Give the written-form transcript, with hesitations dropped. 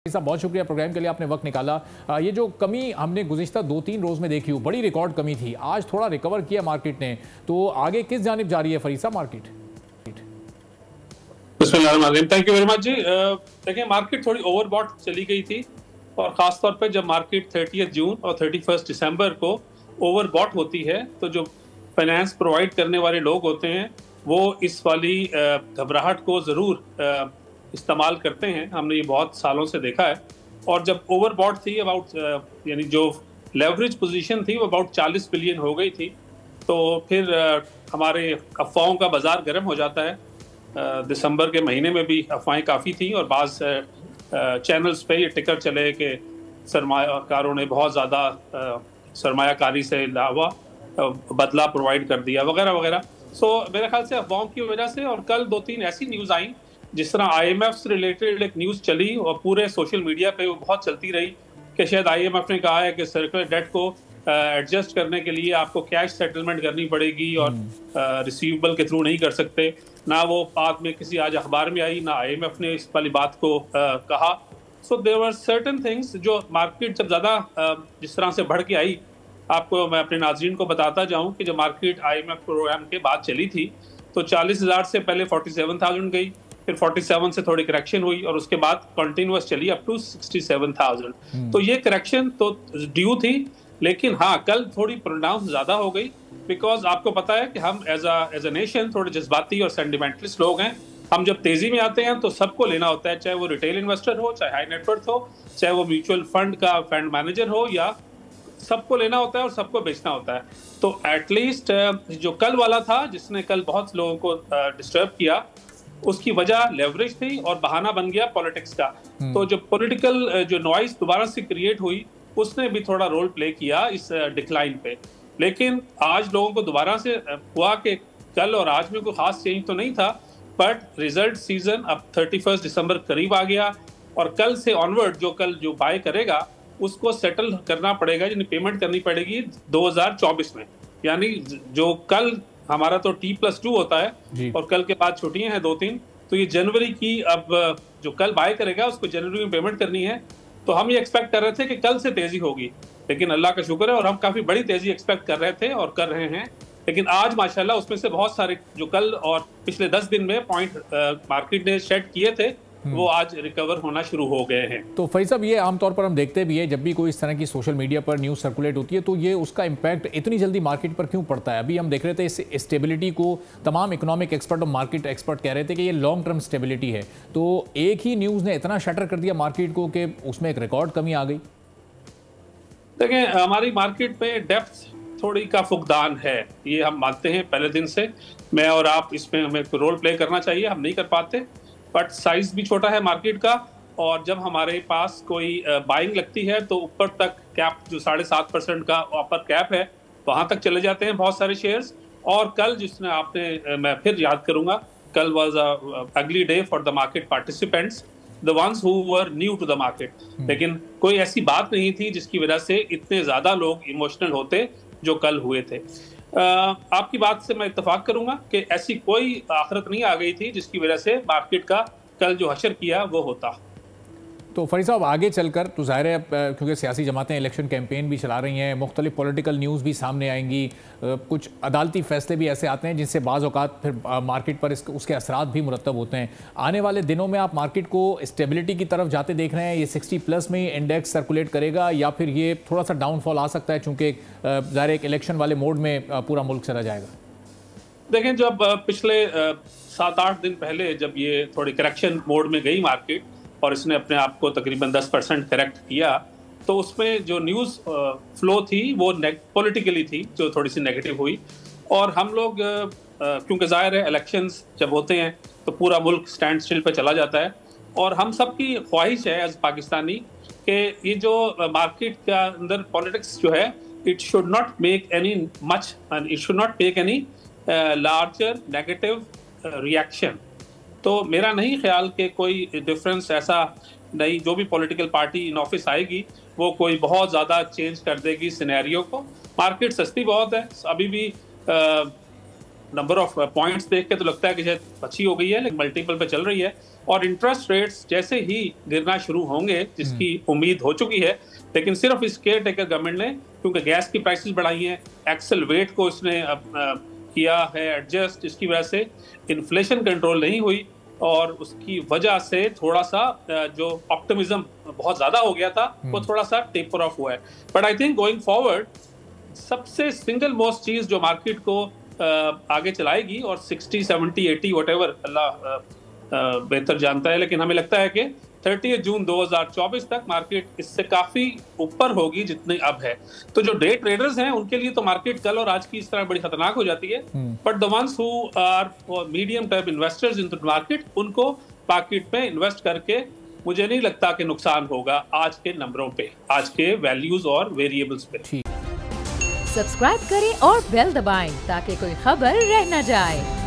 साहब बहुत शुक्रिया प्रोग्राम के लिए आपने वक्त निकाला। ये जो कमी हमने गुज़िश्ता 2-3 रोज़ में देखी, बड़ी रिकॉर्ड कमी थी, आज थोड़ा रिकवर किया मार्केट ने, तो आगे किस जानिब जा रही है फरीद साहब market? Thank you very much ji. देखिए मार्केट थोड़ी ओवरबॉट चली गई थी और ख़ासतौर पे जब मार्केट 30 जून और 31 दिसंबर को ओवरबॉट होती है तो जो फाइनेंस प्रोवाइड करने वाले लोग होते हैं वो इस वाली घबराहट को ज़रूर इस्तेमाल करते हैं। हमने ये बहुत सालों से देखा है। और जब ओवरबॉट थी अबाउट यानी जो लेवरेज पोजीशन थी वो अबाउट 40 बिलियन हो गई थी, तो फिर हमारे अफवाहों का बाज़ार गर्म हो जाता है। दिसंबर के महीने में भी अफवाहें काफ़ी थी और बाज़ चैनल्स पे ये टिकर चले कि सरमायाकारों ने बहुत ज़्यादा सरमायाकारी से अलावा बदला प्रोवाइड कर दिया वगैरह वगैरह। सो मेरे ख्याल से अफवाहों की वजह से और कल 2-3 ऐसी न्यूज़ आई, जिस तरह IMF से रिलेटेड एक न्यूज़ चली और पूरे सोशल मीडिया पे वो बहुत चलती रही कि शायद IMF ने कहा है कि सर्कुलर डेट को एडजस्ट करने के लिए आपको कैश सेटलमेंट करनी पड़ेगी और रिसीवेबल के थ्रू नहीं कर सकते। ना वो बात में किसी आज अखबार में आई, ना IMF ने इस वाली बात को कहा। So there were certain things जो मार्केट जब ज़्यादा जिस तरह से बढ़ के आई, आपको मैं अपने नाज़रीन को बताता जाऊँ कि जब मार्केट IMF प्रोग्राम के बाद चली थी तो 40,000 से पहले 47,000 गई, फिर 47 से थोड़ी करेक्शन हुई और उसके बाद कंटिन्यूअस चली अप टू 67,000। तो ये करेक्शन तो ड्यू थी, लेकिन हाँ कल थोड़ी प्रोनाउंस ज़्यादा हो गई बिकॉज आपको पता है कि हम एज अ नेशन थोड़े जज्बाती और सेंटिमेंटलिस्ट लोग हैं। हम जब तेज़ी में आते हैं तो सबको लेना होता है, चाहे वो रिटेल इन्वेस्टर हो, चाहे हाई नेटवर्थ हो, चाहे वो म्यूचुअल फंड का फंड मैनेजर हो, या सबको लेना होता है और सबको बेचना होता है। तो एटलीस्ट जो कल वाला था जिसने कल बहुत लोगों को डिस्टर्ब किया, उसकी वजह लेवरेज थी और बहाना बन गया पॉलिटिक्स का। तो जो पॉलिटिकल जो नॉइस दोबारा से क्रिएट हुई उसने भी थोड़ा रोल प्ले किया इस डिक्लाइन पे। लेकिन आज लोगों को दोबारा से हुआ कि कल और आज में कोई खास चेंज तो नहीं था, बट रिजल्ट सीजन अब 31 दिसंबर करीब आ गया और कल से ऑनवर्ड जो कल जो बाय करेगा उसको सेटल करना पड़ेगा, यानी पेमेंट करनी पड़ेगी 2024 में। यानी जो कल हमारा तो T+2 होता है और कल के बाद छुट्टियां हैं 2-3, तो ये जनवरी की अब जो कल बाय करेगा उसको जनवरी में पेमेंट करनी है। तो हम ये एक्सपेक्ट कर रहे थे कि कल से तेजी होगी, लेकिन अल्लाह का शुक्र है और हम काफी बड़ी तेजी एक्सपेक्ट कर रहे थे और कर रहे हैं। लेकिन आज माशाल्लाह उसमें से बहुत सारे जो कल और पिछले 10 दिन में पॉइंट मार्केट ने शेड किए थे वो आज रिकवर होना शुरू हो गए हैं। तो फरीद साहब ये आमतौर पर हम देखते भी है जब भी कोई इस तरह की सोशल मीडिया पर न्यूज़ सर्कुलेट होती है तो ये उसका इम्पैक्ट इतनी जल्दी मार्केट पर क्यों पड़ता है? अभी हम देख रहे थे इस स्टेबिलिटी को तमाम इकोनॉमिक एक्सपर्ट और मार्केट एक्सपर्ट कह रहे थे कि ये लॉन्ग टर्म स्टेबिलिटी है, तो एक ही न्यूज़ ने इतना शटर कर दिया मार्केट को कि उसमें एक रिकॉर्ड कमी आ गई। देखें हमारी मार्केट में डेप्थ थोड़ी का फुकदान है, ये हम मानते हैं पहले दिन से। मैं और आप इसमें हमें रोल प्ले करना चाहिए, हम नहीं कर पाते, बट साइज भी छोटा है मार्केट का। और जब हमारे पास कोई बाइंग लगती है तो ऊपर तक कैप जो 7.5% का अपर कैप है वहां तक चले जाते हैं बहुत सारे शेयर्स। और कल जिसने आपने मैं फिर याद करूंगा, कल was a ugly day for the market participants, the ones who were new to the market. लेकिन कोई ऐसी बात नहीं थी जिसकी वजह से इतने ज्यादा लोग इमोशनल होते जो कल हुए थे। आपकी बात से मैं इत्तेफाक करूंगा कि ऐसी कोई आखिरत नहीं आ गई थी जिसकी वजह से मार्केट का कल जो हशर किया वो होता। तो फरीद साहब आगे चलकर तो ज़ाहिर है क्योंकि सियासी जमातें इलेक्शन कैंपेन भी चला रही हैं, मुख्तलिफ पॉलिटिकल न्यूज़ भी सामने आएंगी, कुछ अदालती फैसले भी ऐसे आते हैं जिनसे बाज़ औक़ात फिर मार्केट पर उसके असरात भी मुरतब होते हैं। आने वाले दिनों में आप मार्केट को स्टेबिलिटी की तरफ जाते देख रहे हैं? ये 60+ में इंडेक्स सर्कुलेट करेगा या फिर ये थोड़ा सा डाउनफॉल आ सकता है चूँकि ज़ाहिर एक इलेक्शन वाले मोड में पूरा मुल्क चला जाएगा? देखें जब पिछले 7-8 दिन पहले जब ये थोड़ी करेक्शन मोड में गई मार्केट और इसने अपने आप को तकरीबन 10% करेक्ट किया, तो उसमें जो न्यूज़ फ्लो थी वो पॉलिटिकली थी जो थोड़ी सी नेगेटिव हुई। और हम लोग क्योंकि ज़ाहिर है इलेक्शंस जब होते हैं तो पूरा मुल्क स्टैंड स्टिल पे चला जाता है और हम सब की ख्वाहिश है एज पाकिस्तानी कि ये जो मार्केट के अंदर पॉलिटिक्स जो है it should not make any much and it should not take any larger negative reaction. तो मेरा नहीं ख्याल कि कोई डिफरेंस ऐसा नहीं, जो भी पॉलिटिकल पार्टी इन ऑफिस आएगी वो कोई बहुत ज़्यादा चेंज कर देगी सिनेरियो को। मार्केट सस्ती बहुत है, अभी भी नंबर ऑफ पॉइंट्स देख के तो लगता है कि शायद अच्छी हो गई है, लेकिन मल्टीपल पे चल रही है। और इंटरेस्ट रेट्स जैसे ही गिरना शुरू होंगे, जिसकी उम्मीद हो चुकी है, लेकिन सिर्फ इस केयर टेकर गवर्नमेंट ने, क्योंकि गैस की प्राइसेस बढ़ाई हैं, एक्सेल वेट को इसने किया है एडजस्ट, इसकी वजह से इन्फ्लेशन कंट्रोल नहीं हुई और उसकी वजह से थोड़ा सा जो ऑप्टिमिज्म बहुत ज्यादा हो गया था वो थोड़ा सा टेपर ऑफ हुआ है। But I think going forward सबसे सिंगल मोस्ट चीज जो मार्केट को आगे चलाएगी, और 60, 70, 80 व्हाटएवर अल्लाह बेहतर जानता है, लेकिन हमें लगता है कि 30 जून 2024 तक मार्केट इससे काफी ऊपर होगी जितनी अब है। तो जो डे ट्रेडर्स हैं उनके लिए तो मार्केट कल और आज की इस तरह बड़ी खतरनाक हो जाती है, but the ones who are medium term investors in the market, उनको मार्केट में इन्वेस्ट करके मुझे नहीं लगता कि नुकसान होगा आज के नंबरों पे, आज के वैल्यूज और वेरिएबल्स पे। सब्सक्राइब करें और बेल दबाएं ताकि कोई खबर रह न जाए।